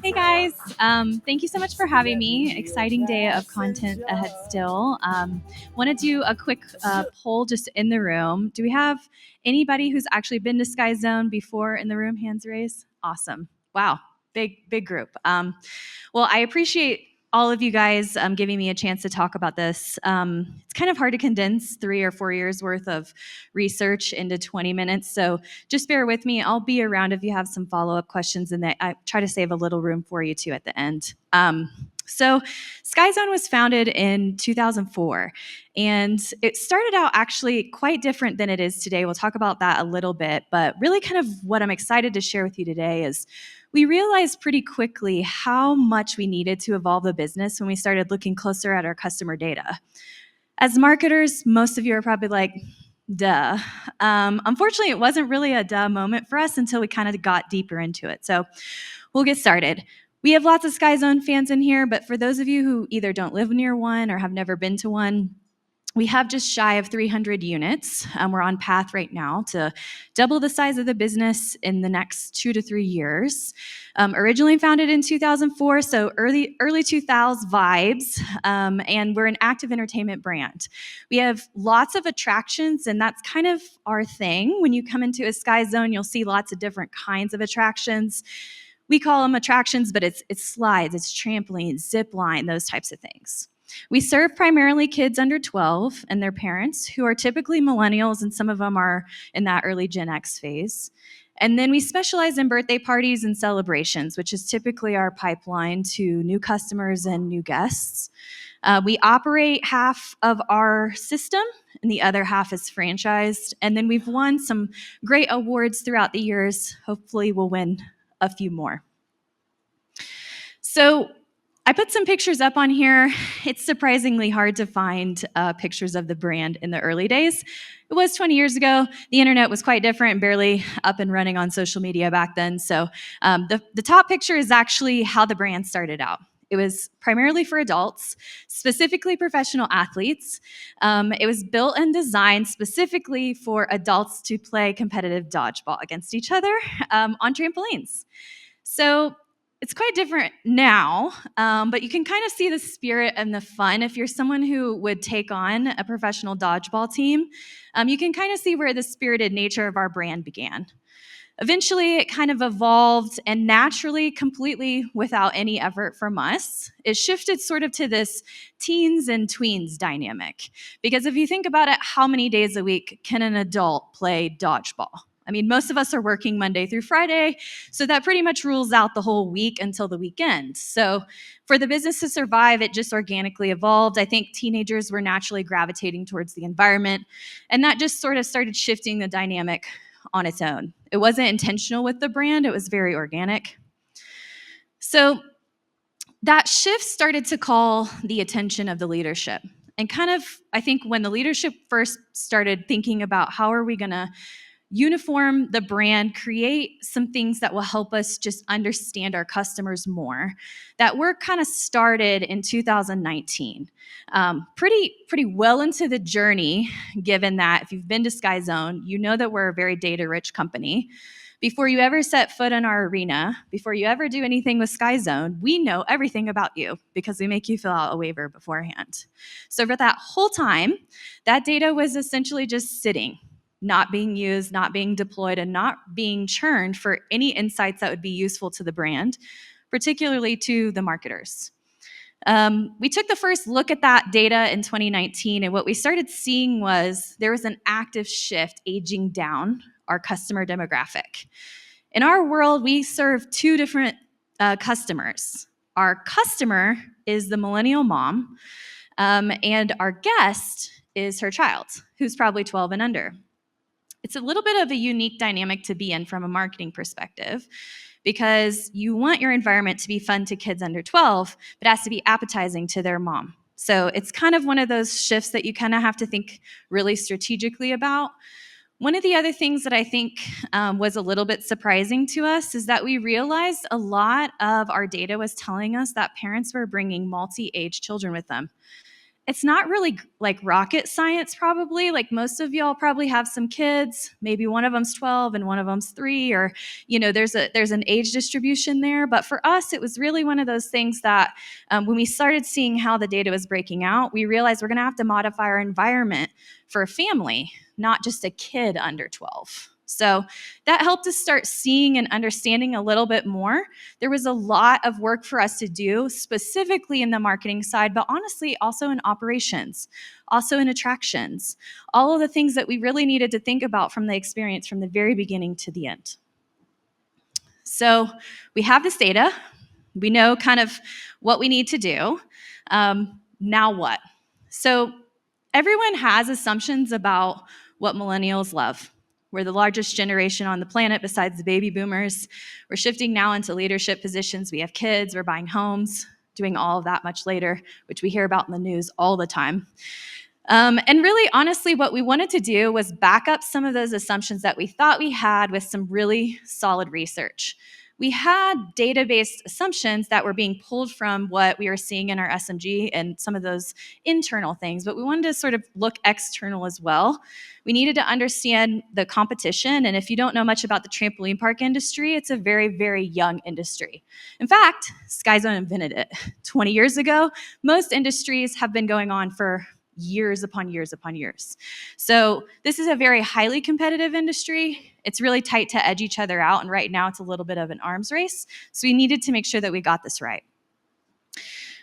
Hey guys, thank you so much for having me. Exciting day of content ahead still. Want to do a quick poll just in the room. Do we have anybody who's actually been to Sky Zone before in the room? Hands raised. Awesome. Wow, big group. Well, I appreciate all of you guys giving me a chance to talk about this. It's kind of hard to condense 3 or 4 years worth of research into 20 minutes, so just bear with me. I'll be around if you have some follow-up questions, and I try to save a little room for you too at the end. So Sky Zone was founded in 2004, and it started out actually quite different than it is today. We'll talk about that a little bit, but really kind of what I'm excited to share with you today is we realized pretty quickly how much we needed to evolve the business when we started looking closer at our customer data. As marketers, most of you are probably like, duh. Unfortunately, it wasn't really a duh moment for us until we kind of got deeper into it. So we'll get started. We have lots of Sky Zone fans in here, but for those of you who either don't live near one or have never been to one, we have just shy of 300 units. We're on path right now to double the size of the business in the next 2 to 3 years. Originally founded in 2004, so early 2000s vibes, and we're an active entertainment brand. We have lots of attractions, and that's kind of our thing. When you come into a Sky Zone, you'll see lots of different kinds of attractions. We call them attractions, but it's slides, it's trampolines, zip line, those types of things. We serve primarily kids under 12 and their parents, who are typically millennials, and some of them are in that early Gen X phase. And then we specialize in birthday parties and celebrations, which is typically our pipeline to new customers and new guests. We operate half of our system, and the other half is franchised. And then we've won some great awards throughout the years. Hopefully, we'll win a few more. So I put some pictures up on here. It's surprisingly hard to find pictures of the brand in the early days. It was 20 years ago. The internet was quite different and barely up and running on social media back then. So the top picture is actually how the brand started out. It was primarily for adults, specifically professional athletes. It was built and designed specifically for adults to play competitive dodgeball against each other on trampolines. So it's quite different now, but you can kind of see the spirit and the fun. If you're someone who would take on a professional dodgeball team, you can kind of see where the spirited nature of our brand began. Eventually, it kind of evolved, and naturally, completely without any effort from us, it shifted sort of to this teens and tweens dynamic. Because if you think about it, how many days a week can an adult play dodgeball? I mean, most of us are working Monday through Friday, so that pretty much rules out the whole week until the weekend. So for the business to survive, it just organically evolved. I think teenagers were naturally gravitating towards the environment, and that just sort of started shifting the dynamic on its own. It wasn't intentional with the brand, it was very organic. So that shift started to call the attention of the leadership. And kind of, I think when the leadership first started thinking about how are we gonna uniform the brand, create some things that will help us just understand our customers more. That work kind of started in 2019. Pretty well into the journey, given that if you've been to Sky Zone, you know that we're a very data-rich company. Before you ever set foot in our arena, before you ever do anything with Sky Zone, we know everything about you because we make you fill out a waiver beforehand. So for that whole time, that data was essentially just sitting, not being used, not being deployed, and not being churned for any insights that would be useful to the brand, particularly to the marketers. We took the first look at that data in 2019, and what we started seeing was there was an active shift aging down our customer demographic. In our world, we serve two different customers. Our customer is the millennial mom, and our guest is her child, who's probably 12 and under. It's a little bit of a unique dynamic to be in from a marketing perspective, because you want your environment to be fun to kids under 12, but it has to be appetizing to their mom. So it's kind of one of those shifts that you kind of have to think really strategically about. One of the other things that I think was a little bit surprising to us is that we realized a lot of our data was telling us that parents were bringing multi-age children with them. it's not really like rocket science, probably. Like most of y'all probably have some kids. Maybe one of them's 12 and one of them's 3, or there's an age distribution there. But for us, it was really one of those things that when we started seeing how the data was breaking out, we realized we're going to have to modify our environment for a family, not just a kid under 12. So that helped us start seeing and understanding a little bit more. There was a lot of work for us to do, specifically in the marketing side, but honestly, also in operations, also in attractions, all of the things that we really needed to think about from the experience from the very beginning to the end. So we have this data. We know kind of what we need to do. Now what? So everyone has assumptions about what millennials love. We're the largest generation on the planet besides the baby boomers. We're shifting now into leadership positions. We have kids, we're buying homes, doing all of that much later, which we hear about in the news all the time. And really, honestly, what we wanted to do was back up some of those assumptions that we thought we had with some really solid research. We had data-based assumptions that were being pulled from what we were seeing in our SMG and some of those internal things, but we wanted to sort of look external as well. We needed to understand the competition, and if you don't know much about the trampoline park industry, it's a very, very young industry. In fact, SkyZone invented it 20 years ago. Most industries have been going on for years upon years upon years. So this is a very highly competitive industry. It's really tight to edge each other out, and right now it's a little bit of an arms race. So we needed to make sure that we got this right.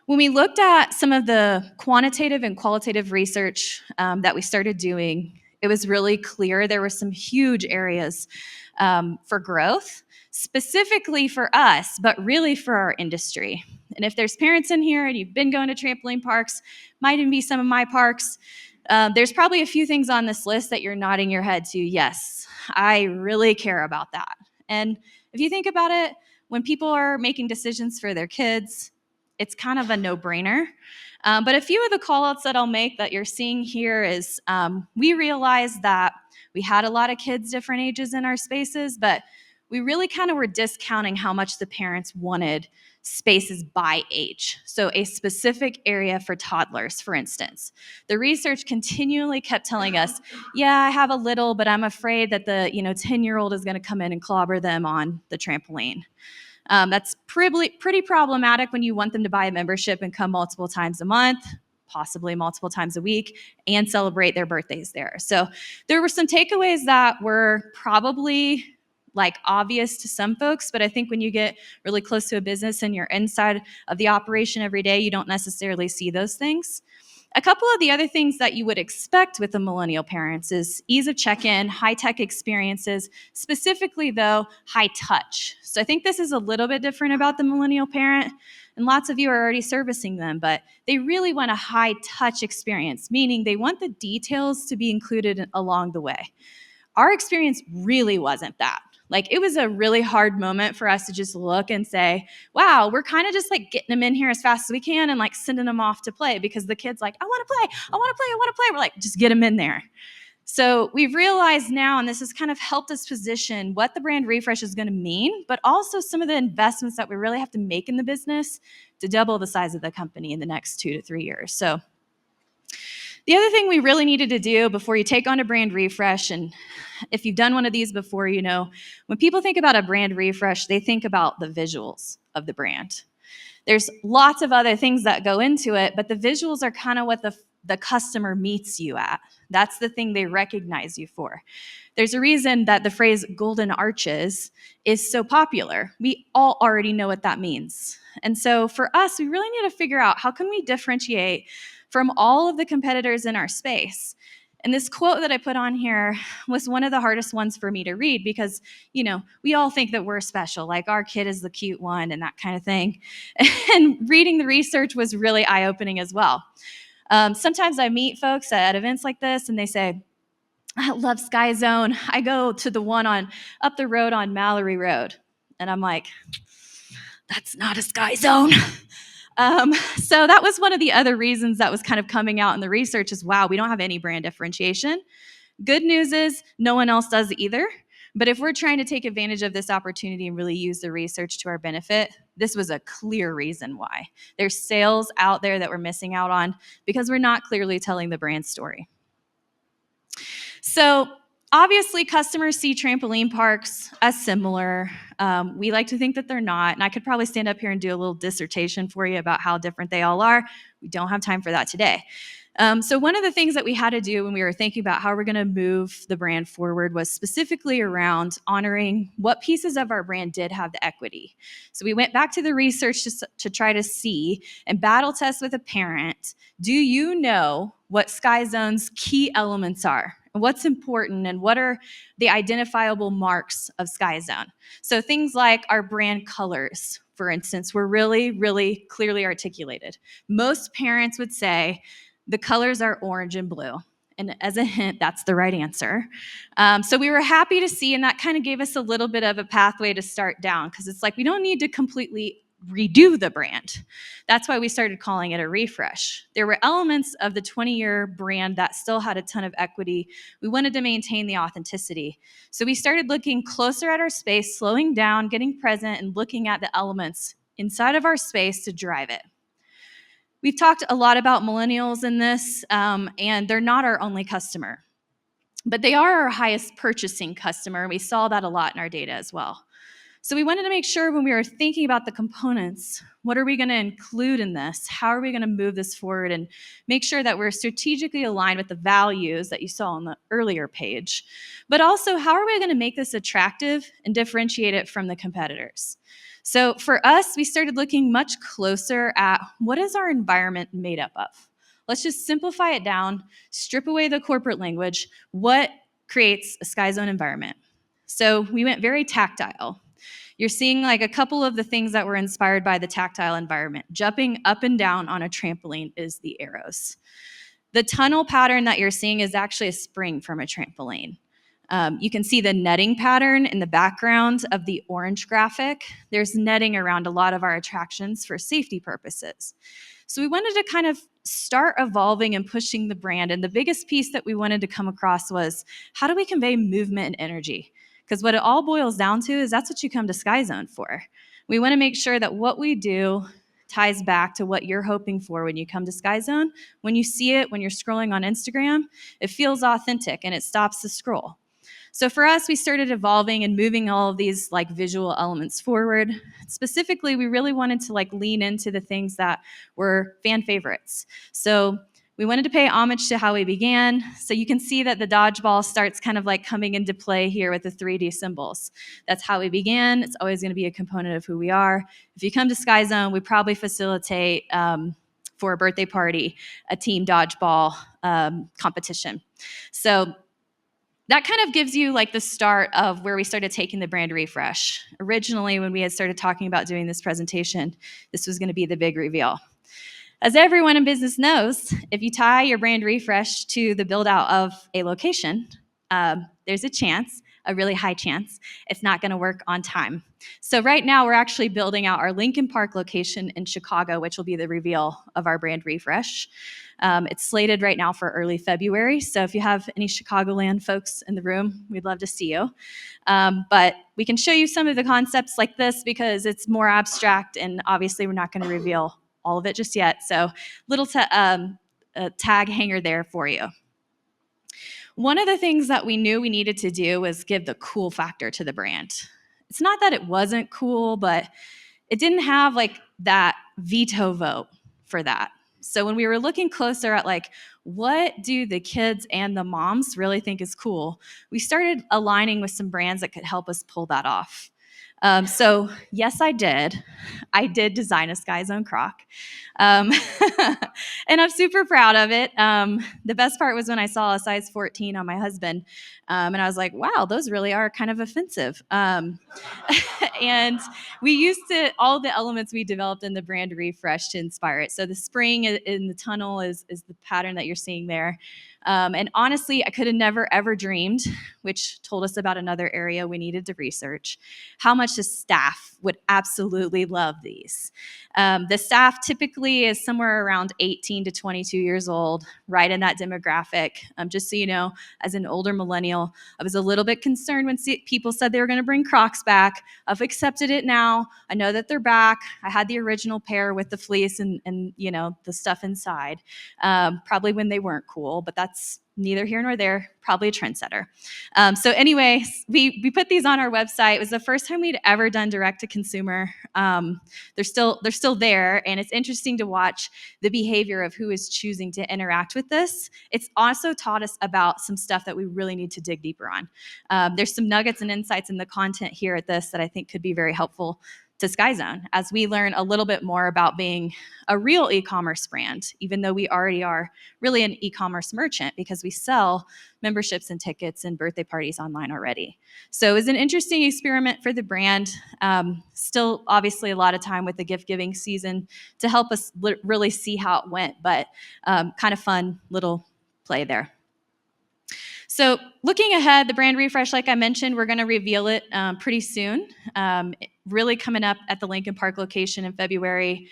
When we looked at some of the quantitative and qualitative research that we started doing, it was really clear there were some huge areas for growth, specifically for us, but really for our industry. And if there's parents in here and you've been going to trampoline parks, might even be some of my parks, there's probably a few things on this list that you're nodding your head to. Yes, I really care about that. And if you think about it, when people are making decisions for their kids, it's kind of a no-brainer. But a few of the call-outs that I'll make that you're seeing here is we realized that we had a lot of kids different ages in our spaces, but we really kind of were discounting how much the parents wanted spaces by age. So a specific area for toddlers, for instance. The research continually kept telling us, yeah, I have a little, but I'm afraid that the 10-year-old is going to come in and clobber them on the trampoline. That's pretty problematic when you want them to buy a membership and come multiple times a month, possibly multiple times a week, and celebrate their birthdays there. So there were some takeaways that were probably obvious to some folks, but I think when you get really close to a business and you're inside of the operation every day, you don't necessarily see those things. A couple of the other things that you would expect with the millennial parents is ease of check-in, high-tech experiences, specifically, though, high touch. So I think this is a little bit different about the millennial parent, and lots of you are already servicing them, but they really want a high-touch experience, meaning they want the details to be included along the way. Our experience really wasn't that. It was a really hard moment for us to just look and say, wow, we're kind of just getting them in here as fast as we can and sending them off to play because the kid's I want to play, I want to play, I want to play. We're just get them in there. So we've realized now, and this has kind of helped us position what the brand refresh is going to mean, but also some of the investments that we really have to make in the business to double the size of the company in the next 2 to 3 years. So the other thing we really needed to do before you take on a brand refresh, and if you've done one of these before, when people think about a brand refresh, they think about the visuals of the brand. There's lots of other things that go into it, but the visuals are kind of what the customer meets you at. That's the thing they recognize you for. There's a reason that the phrase golden arches is so popular. We all already know what that means. And so for us, we really need to figure out how can we differentiate from all of the competitors in our space. And this quote that I put on here was one of the hardest ones for me to read because, we all think that we're special, our kid is the cute one and that kind of thing. And reading the research was really eye-opening as well. Sometimes I meet folks at events like this and they say, I love SkyZone. I go to the one up the road on Mallory Road. And I'm like, that's not a SkyZone. So that was one of the other reasons that was kind of coming out in the research is, wow, we don't have any brand differentiation. Good news is no one else does either. But if we're trying to take advantage of this opportunity and really use the research to our benefit, this was a clear reason why. There's sales out there that we're missing out on because we're not clearly telling the brand story. So obviously, customers see trampoline parks as similar. We like to think that they're not, and I could probably stand up here and do a little dissertation for you about how different they all are. We don't have time for that today. So one of the things that we had to do when we were thinking about how we're going to move the brand forward was specifically around honoring what pieces of our brand did have the equity. So we went back to the research to try to see and battle test with a parent. Do you know what Sky Zone's key elements are? And what's important and what are the identifiable marks of Sky Zone? So things like our brand colors, for instance, were really, really clearly articulated. Most parents would say the colors are orange and blue. And as a hint, that's the right answer. So we were happy to see, and that kind of gave us a little bit of a pathway to start down, because it's like we don't need to completely redo the brand. That's why we started calling it a refresh. There were elements of the 20-year brand that still had a ton of equity. We wanted to maintain the authenticity. So we started looking closer at our space, slowing down, getting present, and looking at the elements inside of our space to drive it. We've talked a lot about millennials in this, and they're not our only customer, but they are our highest purchasing customer. We saw that a lot in our data as well. So we wanted to make sure when we were thinking about the components, what are we going to include in this? How are we going to move this forward and make sure that we're strategically aligned with the values that you saw on the earlier page? But also, how are we going to make this attractive and differentiate it from the competitors? So for us, we started looking much closer at what is our environment made up of? Let's just simplify it down, strip away the corporate language. What creates a Sky Zone environment? So we went very tactile. You're seeing like a couple of the things that were inspired by the tactile environment. Jumping up and down on a trampoline is the arrows. The tunnel pattern that you're seeing is actually a spring from a trampoline. You can see the netting pattern in the background of the orange graphic. There's netting around a lot of our attractions for safety purposes. So we wanted to kind of start evolving and pushing the brand. And the biggest piece that we wanted to come across was, how do we convey movement and energy? Because what it all boils down to is that's what you come to Sky Zone for. We want to make sure that what we do ties back to what you're hoping for when you come to Sky Zone. When you see it, when you're scrolling on Instagram, it feels authentic and it stops the scroll. So for us, we started evolving and moving all of these like visual elements forward. Specifically, we really wanted to like lean into the things that were fan favorites. So we wanted to pay homage to how we began. So you can see that the dodgeball starts kind of like coming into play here with the 3D symbols. That's how we began. It's always going to be a component of who we are. If you come to Sky Zone, we probably facilitate for a birthday party, a team dodgeball competition. So that kind of gives you like the start of where we started taking the brand refresh. Originally, when we had started talking about doing this presentation, this was going to be the big reveal. As everyone in business knows, if you tie your brand refresh to the build out of a location, there's a chance, a really high chance, it's not going to work on time. So right now, we're actually building out our Lincoln Park location in Chicago, which will be the reveal of our brand refresh. It's slated right now for early February. So if you have any Chicagoland folks in the room, we'd love to see you. But we can show you some of the concepts like this because it's more abstract, and obviously we're not going to reveal all of it just yet. So little tag hanger there for you. One of the things that we knew we needed to do was give the cool factor to the brand. It's not that it wasn't cool, but it didn't have like that veto vote for that. So when we were looking closer at like, what do the kids and the moms really think is cool, we started aligning with some brands that could help us pull that off. So yes, I did. I did design a Sky Zone croc. And I'm super proud of it. The best part was when I saw a size 14 on my husband. And I was like, wow, those really are kind of offensive. And we used all the elements we developed in the brand refresh to inspire it. So the spring in the tunnel is the pattern that you're seeing there. And honestly, I could have never ever dreamed, which told us about another area we needed to research, how much the staff would absolutely love these. The staff typically is somewhere around 18 to 22 years old, right in that demographic. Just so you know, as an older millennial, I was a little bit concerned when people said they were going to bring Crocs back. I've accepted it now. I know that they're back. I had the original pair with the fleece and you know, the stuff inside, probably when they weren't cool, but that's neither here nor there, probably a trendsetter. So anyway, we put these on our website. It was the first time we'd ever done direct to consumer. They're still there, and it's interesting to watch the behavior of who is choosing to interact with this. It's also taught us about some stuff that we really need to dig deeper on. There's some nuggets and insights in the content here at this that I think could be very helpful to SkyZone as we learn a little bit more about being a real e-commerce brand, even though we already are really an e-commerce merchant because we sell memberships and tickets and birthday parties online already. So it was an interesting experiment for the brand. Still, obviously, a lot of time with the gift-giving season to help us really see how it went, but kind of fun little play there. So looking ahead, the brand refresh, like I mentioned, we're going to reveal it pretty soon. Really coming up at the Lincoln Park location in February.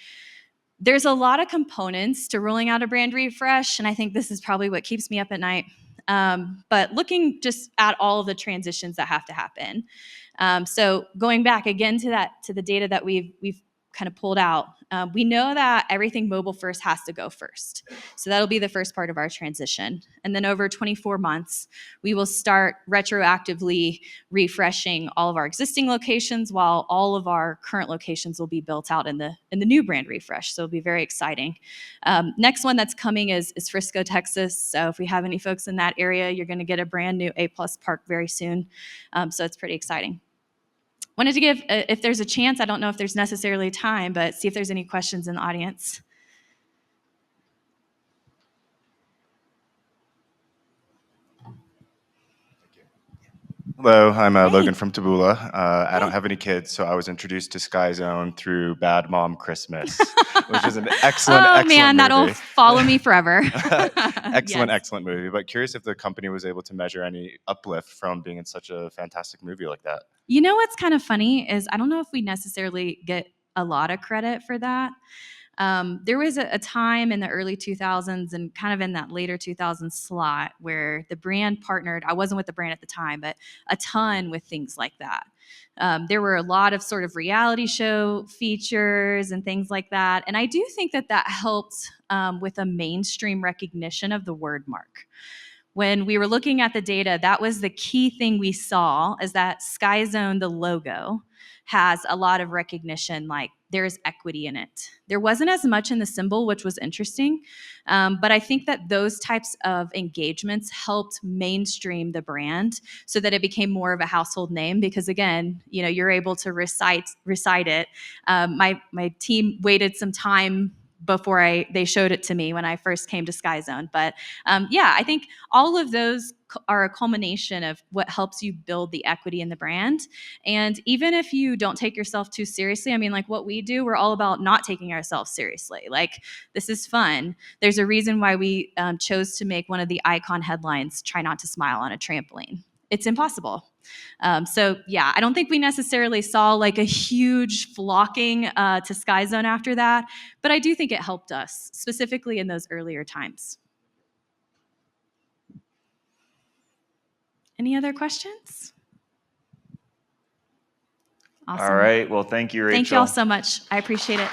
There's a lot of components to rolling out a brand refresh, and I think this is probably what keeps me up at night. But looking just at all of the transitions that have to happen. So going back again to the data that we've kind of pulled out, we know that everything mobile first has to go first. So that'll be the first part of our transition. And then over 24 months, we will start retroactively refreshing all of our existing locations while all of our current locations will be built out in the new brand refresh. So it'll be very exciting. Next one that's coming is Frisco, Texas. So if we have any folks in that area, you're going to get a brand new A+ park very soon. So it's pretty exciting. Wanted to give, if there's a chance, I don't know if there's necessarily time, but see if there's any questions in the audience. Hello, I'm Logan from Taboola. I don't have any kids, so I was introduced to SkyZone through Bad Mom Christmas, which is an excellent man, movie. That'll follow me forever. Excellent movie. But curious if the company was able to measure any uplift from being in such a fantastic movie like that. You know what's kind of funny is I don't know if we necessarily get a lot of credit for that. There was a time in the early 2000s and kind of in that later 2000s slot where the brand partnered, I wasn't with the brand at the time, but a ton with things like that. There were a lot of sort of reality show features and things like that. And I do think that helped with a mainstream recognition of the word mark. When we were looking at the data, that was the key thing we saw is that SkyZone, the logo, has a lot of recognition, like there's equity in it. There wasn't as much in the symbol, which was interesting, but I think that those types of engagements helped mainstream the brand so that it became more of a household name because again, you know, you're able to recite it. My team waited some time before they showed it to me when I first came to SkyZone. But yeah, I think all of those are a culmination of what helps you build the equity in the brand. And even if you don't take yourself too seriously, I mean, like what we do, we're all about not taking ourselves seriously. Like, this is fun. There's a reason why we chose to make one of the icon headlines, "Try not to smile on a trampoline." It's impossible. So yeah, I don't think we necessarily saw like a huge flocking to SkyZone after that, but I do think it helped us, specifically in those earlier times. Any other questions? Awesome. All right. Well, thank you, Rachel. Thank you all so much. I appreciate it.